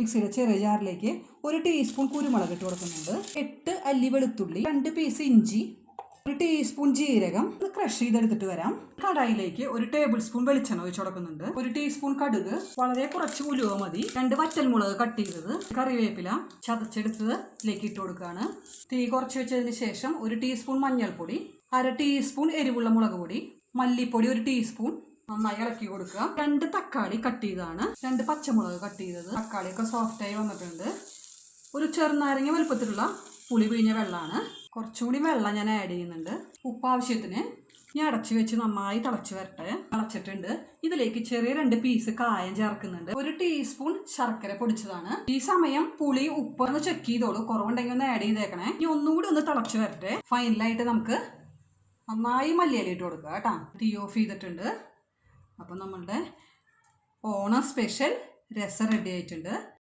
മിക്സിയുടെ ചെറിയ ജാറിലേക്ക് 1 ടീസ്പൂൺ കുരുമുളക് ഇട്ട് കൊടുക്കുന്നുണ്ട്. 8 അല്ലി വെളുത്തുള്ളി, 2 പീസ് ഇഞ്ചി, 1 ടീസ്പൂൺ ജീരകം ക്രഷ് ചെയ്തെടുത്തിട്ട് വരാം. കടായിലേക്ക് 1 ടേബിൾ സ്പൂൺ വെളിച്ചെണ്ണ ഒഴിച്ച് കൊടുക്കുന്നുണ്ട്. 1 ടീസ്പൂൺ കടുക്, വളരെ കുറച്ച് ഉലുവ മതി, 2 വറ്റൽമുളക് കട്ട് ചെയ്തത്, കറിവേപ്പില ചതച്ചെടുത്തത് ഇതിലേക്ക് ഇട്ട് കൊടുക്കുകയാണ്. തീ കുറച്ച് വെച്ചതിന് ശേഷം 1 ടീസ്പൂൺ മഞ്ഞൾപ്പൊടി, 1/2 ടീസ്പൂൺ എരിവുള്ള മുളക് പൊടി, മല്ലിപ്പൊടി 1 ടീസ്പൂൺ, നന്നായി ഇളക്കി കൊടുക്കുക. 2 തക്കാളി കട്ട് ചെയ്തതാണ്, 2 പച്ചമുളക് കട്ട് ചെയ്തത്. തക്കാളിയൊക്കെ സോഫ്റ്റായി വന്നിട്ടുണ്ട്. ഒരു ചെറുനാരങ്ങ വലുപ്പത്തിലുള്ള പുളി പിഴിഞ്ഞ വെള്ളമാണ്. കുറച്ചുകൂടി വെള്ളം ഞാൻ ആഡ് ചെയ്യുന്നുണ്ട്. ഉപ്പ് ആവശ്യത്തിന്. ഞാൻ അടച്ചു വെച്ച് നന്നായി തിളച്ച് വരട്ടെ. തിളച്ചിട്ടുണ്ട്. ഇതിലേക്ക് ചെറിയ 2 പീസ് കായം ചേർക്കുന്നുണ്ട്. 1 ടീസ്പൂൺ ശർക്കര പൊടിച്ചതാണ്. ഈ സമയം പുളി ഉപ്പ് ഒന്ന് ചെക്ക് ചെയ്തോളൂ, കുറവുണ്ടെങ്കിൽ ഒന്ന് ആഡ് ചെയ്തേക്കണേ. ഇനി ഒന്നുകൂടി ഒന്ന് തിളച്ച് വരട്ടെ. ഫൈനലായിട്ട് നമുക്ക് നന്നായി മല്ലിയില ഇട്ട് കൊടുക്കുക കേട്ടോ. തീ ഓഫ് ചെയ്തിട്ടുണ്ട്. അപ്പം നമ്മളുടെ ഓണം സ്പെഷ്യൽ രസം റെഡി ആയിട്ടുണ്ട്.